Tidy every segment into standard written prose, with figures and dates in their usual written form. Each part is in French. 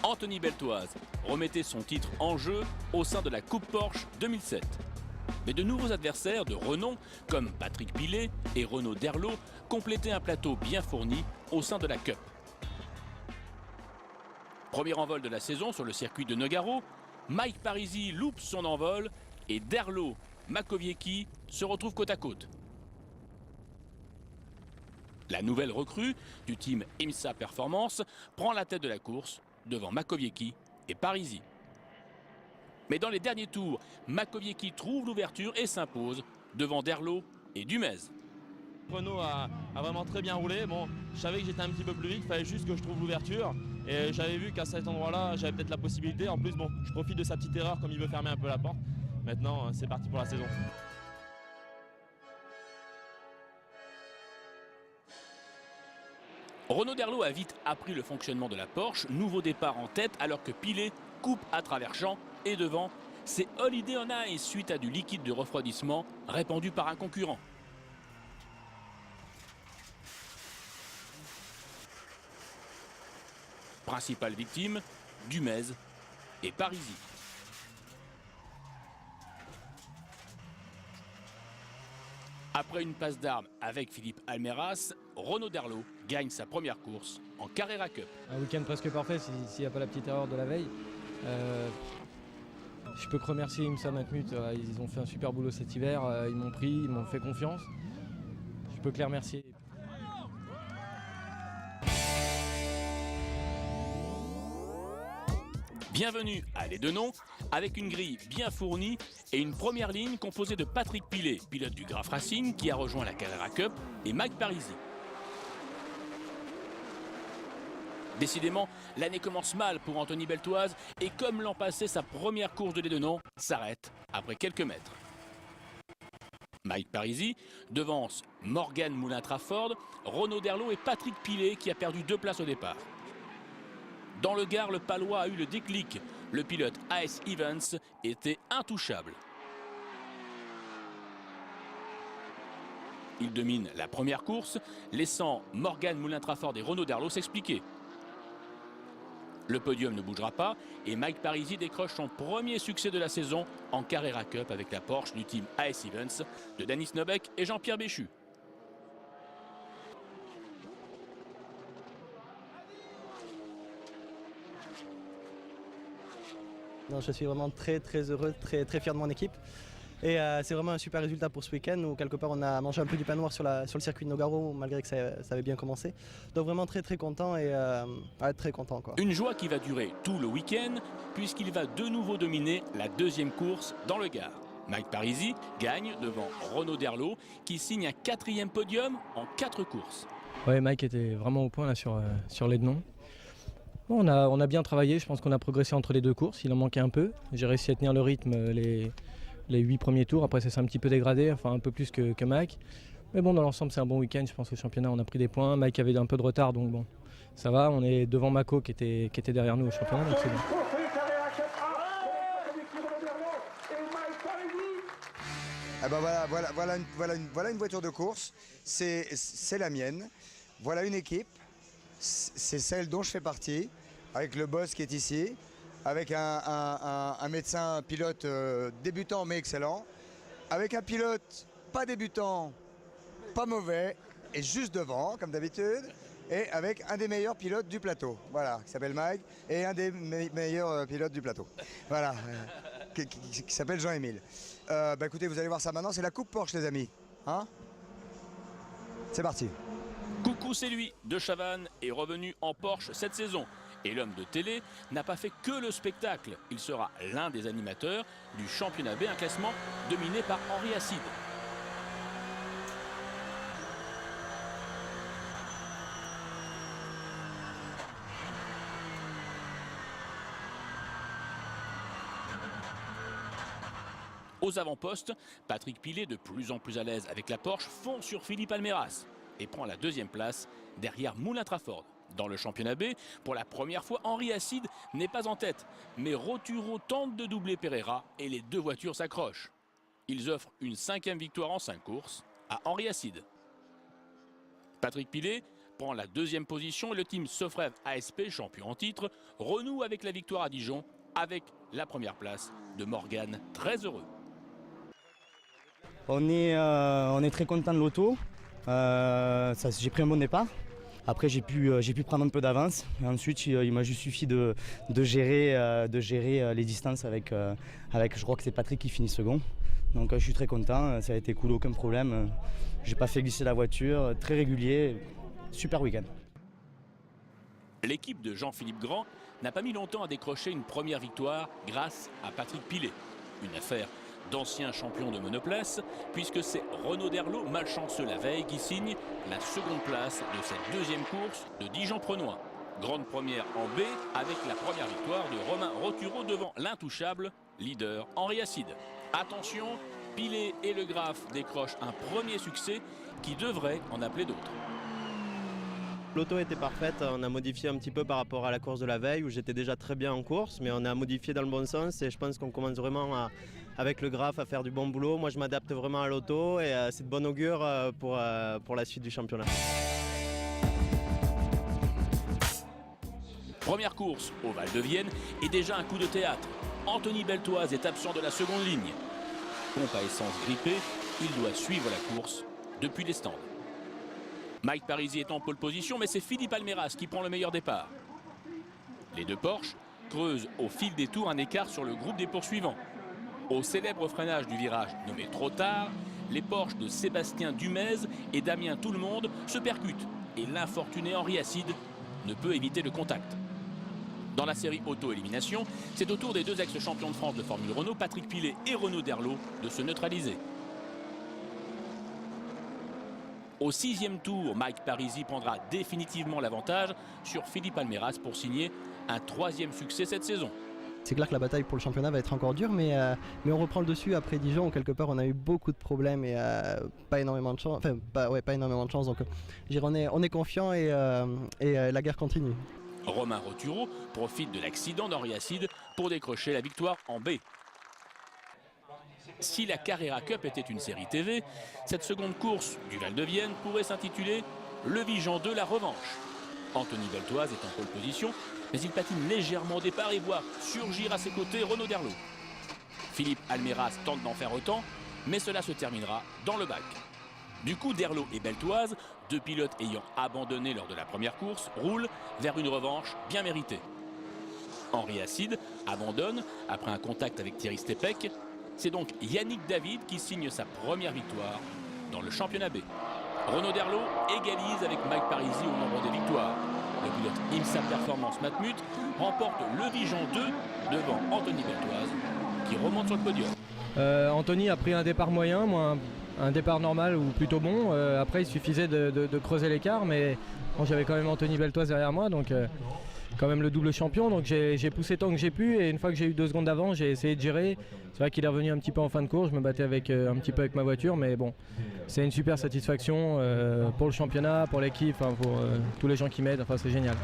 Anthony Beltoise remettait son titre en jeu au sein de la Coupe Porsche 2007. Mais de nouveaux adversaires de renom, comme Patrick Pilet et Renaud Derlot, complétaient un plateau bien fourni au sein de la Cup. Premier envol de la saison sur le circuit de Nogaro, Mike Parisi loupe son envol et Derlot, Makowiecki se retrouvent côte à côte. La nouvelle recrue du team IMSA Performance prend la tête de la course devant Makowiecki et Parisi. Mais dans les derniers tours, Makowiecki trouve l'ouverture et s'impose devant Derlot et Dumez. Renaud a vraiment très bien roulé. Bon, je savais que j'étais un petit peu plus vite, il fallait juste que je trouve l'ouverture. Et j'avais vu qu'à cet endroit-là, j'avais peut-être la possibilité. En plus, bon, je profite de sa petite erreur comme il veut fermer un peu la porte. Maintenant, c'est parti pour la saison. Renaud Derlot a vite appris le fonctionnement de la Porsche. Nouveau départ en tête alors que Pilet coupe à travers champs et devant. C'est Holiday on Ice suite à du liquide de refroidissement répandu par un concurrent. Principale victime, Dumez et Parisi. Après une passe d'armes avec Philippe Almeras, Renaud Derlot gagne sa première course en Carrera Cup. Un week-end presque parfait s'il n'y a pas la petite erreur de la veille. Je peux que remercier IMSA Matmut, ils ont fait un super boulot cet hiver, ils m'ont pris, ils m'ont fait confiance. Je peux que les remercier. Bienvenue à Les Deux-Noms, avec une grille bien fournie et une première ligne composée de Patrick Pilet, pilote du Graf Racing qui a rejoint la Carrera Cup, et Mike Parisi. Décidément, l'année commence mal pour Anthony Beltoise et comme l'an passé, sa première course de Les Deux-Noms s'arrête après quelques mètres. Mike Parisi devance Morgan Moulin-Trafford, Renaud Derlot et Patrick Pilet qui a perdu 2 places au départ. Dans le Gard, le Palois a eu le déclic. Le pilote AS Evans était intouchable. Il domine la première course, laissant Morgan Moulin-Trafford et Renaud Derlot s'expliquer. Le podium ne bougera pas et Mike Parisi décroche son premier succès de la saison en Carrera Cup avec la Porsche du team AS Evans de Denis Nobeck et Jean-Pierre Béchu. Non, je suis vraiment très heureux, très fier de mon équipe. Et c'est vraiment un super résultat pour ce week-end où quelque part on a mangé un peu du pain noir sur le circuit de Nogaro malgré que ça avait bien commencé. Donc vraiment très content et très content quoi. Une joie qui va durer tout le week-end puisqu'il va de nouveau dominer la deuxième course dans le Gard. Mike Parisi gagne devant Renaud Derlot qui signe un 4e podium en 4 courses. Ouais, Mike était vraiment au point là sur les Deux-Noms. Bon, on a bien travaillé, je pense qu'on a progressé entre les 2 courses, il en manquait un peu. J'ai réussi à tenir le rythme les 8 premiers tours, après ça s'est un petit peu dégradé, enfin un peu plus que Mike. Mais bon, dans l'ensemble c'est un bon week-end, je pense au championnat on a pris des points. Mike avait un peu de retard donc bon, ça va, on est devant Mako qui était derrière nous au championnat donc c'est bon. Ah ben voilà une voiture de course, c'est la mienne. Voilà une équipe, c'est celle dont je fais partie, avec le boss qui est ici, avec un médecin pilote débutant mais excellent, avec un pilote pas débutant, pas mauvais, et juste devant, comme d'habitude, et avec un des meilleurs pilotes du plateau, voilà, qui s'appelle Mike, et un des meilleurs pilotes du plateau, voilà, qui s'appelle Jean-Émile. Écoutez, vous allez voir ça maintenant, c'est la Coupe Porsche les amis, hein? C'est parti. Coucou, c'est lui, De Chavannes est revenu en Porsche cette saison. Et l'homme de télé n'a pas fait que le spectacle. Il sera l'un des animateurs du championnat B, un classement dominé par Henri Acide. Aux avant-postes, Patrick Pilet, de plus en plus à l'aise avec la Porsche, fond sur Philippe Almeras et prend la 2e place derrière Moulin-Trafford. Dans le championnat B, pour la première fois, Henri Acide n'est pas en tête. Mais Roturo tente de doubler Pereira et les 2 voitures s'accrochent. Ils offrent une 5e victoire en 5 courses à Henri Acide. Patrick Pilet prend la deuxième position et le team Sofrev ASP, champion en titre, renoue avec la victoire à Dijon avec la première place de Morgan, très heureux. On est très content de l'auto. J'ai pris un bon départ. Après, j'ai pu prendre un peu d'avance. Et ensuite, il m'a juste suffi de gérer les distances avec, je crois que c'est Patrick qui finit second. Donc je suis très content, ça a été cool, aucun problème. J'ai pas fait glisser la voiture, très régulier, super week-end. L'équipe de Jean-Philippe Grand n'a pas mis longtemps à décrocher une première victoire grâce à Patrick Pilet. Une affaire d'ancien champion de monoplace, puisque c'est Renaud Derlot, malchanceux la veille, qui signe la seconde place de cette deuxième course de Dijon-Prenois. Grande première en B avec la première victoire de Romain Roturo devant l'intouchable leader Henri Acide. Attention, Pilet et Le Graff décrochent un premier succès qui devrait en appeler d'autres. L'auto était parfaite, on a modifié un petit peu par rapport à la course de la veille où j'étais déjà très bien en course, mais on a modifié dans le bon sens et je pense qu'on commence vraiment avec Le Graff à faire du bon boulot. Moi je m'adapte vraiment à l'auto et c'est de bon augure pour la suite du championnat. Première course au Val-de-Vienne et déjà un coup de théâtre. Anthony Beltoise est absent de la seconde ligne. Pompe à essence grippée, il doit suivre la course depuis les stands. Mike Parisi est en pole position, mais c'est Philippe Almeras qui prend le meilleur départ. Les deux Porsche creusent au fil des tours un écart sur le groupe des poursuivants. Au célèbre freinage du virage nommé trop tard, les Porsche de Sébastien Dumez et Damien Tout-le-Monde se percutent et l'infortuné Henri Acide ne peut éviter le contact. Dans la série auto-élimination, c'est au tour des deux ex-champions de France de Formule Renault, Patrick Pilet et Renaud Derlot, de se neutraliser. Au sixième tour, Mike Parisi prendra définitivement l'avantage sur Philippe Almeras pour signer un troisième succès cette saison. C'est clair que la bataille pour le championnat va être encore dure, mais on reprend le dessus après Dijon où quelque part on a eu beaucoup de problèmes et pas énormément de chance. Enfin, pas énormément de chance, donc on est confiant et la guerre continue. Romain Roturo profite de l'accident d'Henri Acide pour décrocher la victoire en B. Si la Carrera Cup était une série TV, cette seconde course du Val-de-Vienne pourrait s'intituler Le Vigeant 2, la revanche. Anthony Beltoise est en pole position, mais il patine légèrement au départ et voit surgir à ses côtés Renaud Derlot. Philippe Almeras tente d'en faire autant, mais cela se terminera dans le bac. Du coup, Derlot et Beltoise, deux pilotes ayant abandonné lors de la première course, roulent vers une revanche bien méritée. Henri Acide abandonne après un contact avec Thierry Stepek. C'est donc Yannick David qui signe sa première victoire dans le championnat B. Renaud Derlot égalise avec Mike Parisi au nombre des victoires. Le pilote IMSA Performance Matmut remporte le Vigeant 2 devant Anthony Beltoise qui remonte sur le podium. Anthony a pris un départ moyen, moi un départ normal ou plutôt bon. Après il suffisait de creuser l'écart, mais bon, j'avais quand même Anthony Beltoise derrière moi, donc quand même le double champion, donc j'ai poussé tant que j'ai pu et une fois que j'ai eu 2 secondes d'avance, j'ai essayé de gérer. C'est vrai qu'il est revenu un petit peu en fin de course, je me battais un petit peu avec ma voiture, mais bon, c'est une super satisfaction pour le championnat, pour l'équipe, pour tous les gens qui m'aident, c'est génial.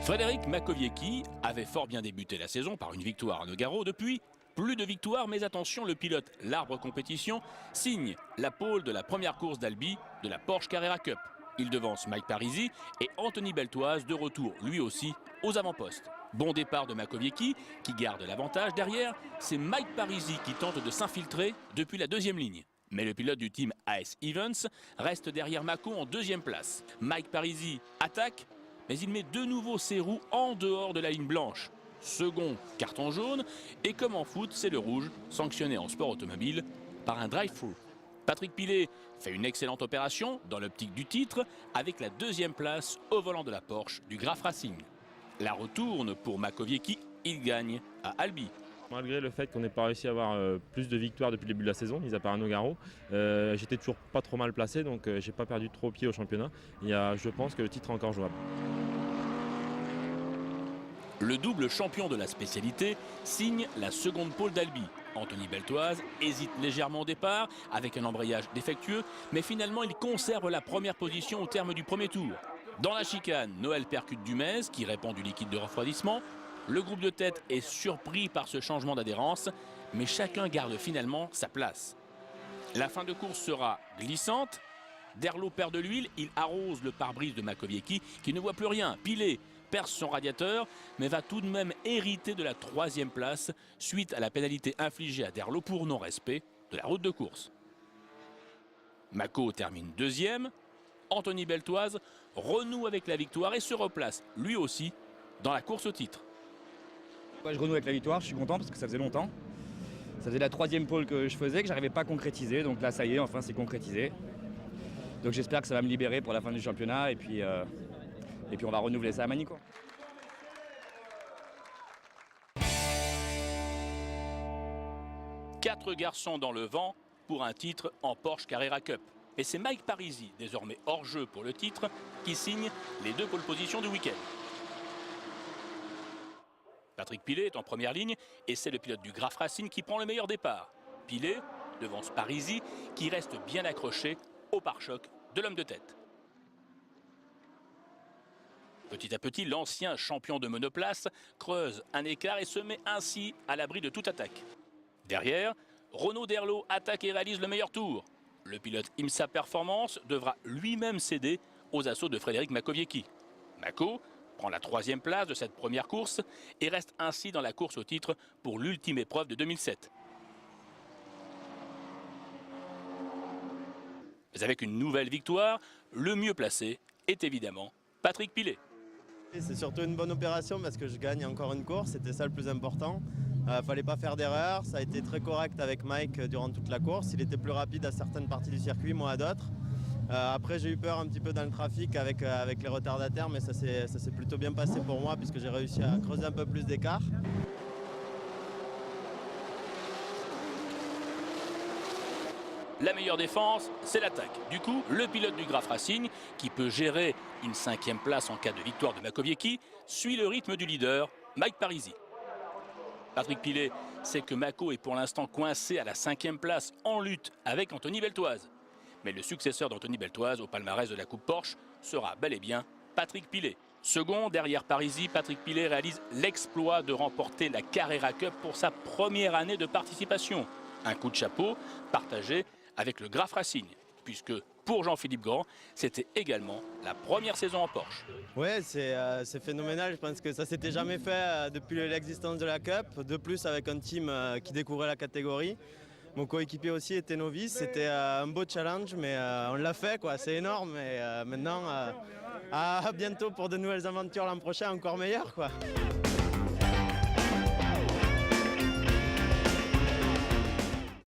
Frédéric Makowiecki avait fort bien débuté la saison par une victoire à Nogaro. Depuis, plus de victoires, mais attention, le pilote L'Arbre Compétition signe la pole de la première course d'Albi de la Porsche Carrera Cup. Il devance Mike Parisi et Anthony Beltoise de retour lui aussi aux avant-postes. Bon départ de Makowiecki qui garde l'avantage. Derrière, c'est Mike Parisi qui tente de s'infiltrer depuis la deuxième ligne. Mais le pilote du team AS Events reste derrière Mako en deuxième place. Mike Parisi attaque, mais il met de nouveau ses roues en dehors de la ligne blanche. Second carton jaune, et comme en foot, c'est le rouge, sanctionné en sport automobile par un drive-through. Patrick Pilet fait une excellente opération dans l'optique du titre avec la deuxième place au volant de la Porsche du Graff Racing. La retourne pour Makowiecki, il gagne à Albi. Malgré le fait qu'on n'ait pas réussi à avoir plus de victoires depuis le début de la saison, mis à part à Nogaro, j'étais toujours pas trop mal placé, donc j'ai pas perdu trop pied au championnat. Je pense que le titre est encore jouable. Le double champion de la spécialité signe la seconde pole d'Albi. Anthony Beltoise hésite légèrement au départ avec un embrayage défectueux, mais finalement il conserve la première position au terme du premier tour. Dans la chicane, Noël percute Dumez qui répand du liquide de refroidissement. Le groupe de tête est surpris par ce changement d'adhérence, mais chacun garde finalement sa place. La fin de course sera glissante. Derlo perd de l'huile, il arrose le pare-brise de Makowiecki qui ne voit plus rien. Pilet perce son radiateur, mais va tout de même hériter de la 3e place suite à la pénalité infligée à Derlo pour non-respect de la route de course. Mako termine 2e. Anthony Beltoise renoue avec la victoire et se replace lui aussi dans la course au titre. Je renoue avec la victoire, je suis content parce que ça faisait longtemps. Ça faisait la 3e pole que je faisais, que j'arrivais pas à concrétiser. Donc là, ça y est, enfin, c'est concrétisé. Donc j'espère que ça va me libérer pour la fin du championnat et puis on va renouveler ça à Manico. Quatre garçons dans le vent pour un titre en Porsche Carrera Cup. Et c'est Mike Parisi, désormais hors jeu pour le titre, qui signe les 2 pole positions du week-end. Patrick Pilet est en première ligne et c'est le pilote du Graf Racing qui prend le meilleur départ. Pilet devance Parisi qui reste bien accroché au pare-choc de l'homme de tête. Petit à petit, l'ancien champion de monoplace creuse un écart et se met ainsi à l'abri de toute attaque. Derrière, Renaud Derlo attaque et réalise le meilleur tour. Le pilote IMSA Performance devra lui-même céder aux assauts de Frédéric Makowiecki. Mako prend la 3e place de cette première course et reste ainsi dans la course au titre pour l'ultime épreuve de 2007. Mais avec une nouvelle victoire, le mieux placé est évidemment Patrick Pilet. C'est surtout une bonne opération parce que je gagne encore une course, c'était ça le plus important. Fallait pas faire d'erreur, ça a été très correct avec Mike durant toute la course. Il était plus rapide à certaines parties du circuit, moi à d'autres. Après j'ai eu peur un petit peu dans le trafic avec les retardataires, mais ça s'est plutôt bien passé pour moi puisque j'ai réussi à creuser un peu plus d'écart. La meilleure défense, c'est l'attaque. Du coup, le pilote du Graf Racing, qui peut gérer une 5e place en cas de victoire de Makowiecki, suit le rythme du leader, Mike Parisi. Patrick Pilet sait que Mako est pour l'instant coincé à la 5e place en lutte avec Anthony Beltoise. Mais le successeur d'Anthony Beltoise au palmarès de la Coupe Porsche sera bel et bien Patrick Pilet. Second, derrière Parisi, Patrick Pilet réalise l'exploit de remporter la Carrera Cup pour sa première année de participation. Un coup de chapeau partagé avec le Graf Racing, puisque pour Jean-Philippe Grand, c'était également la première saison en Porsche. Ouais, c'est phénoménal, je pense que ça s'était jamais fait depuis l'existence de la Cup, de plus avec un team qui découvrait la catégorie. Mon coéquipier aussi était novice, c'était un beau challenge, mais on l'a fait, quoi. C'est énorme. Et maintenant, à bientôt pour de nouvelles aventures l'an prochain, encore meilleures, quoi.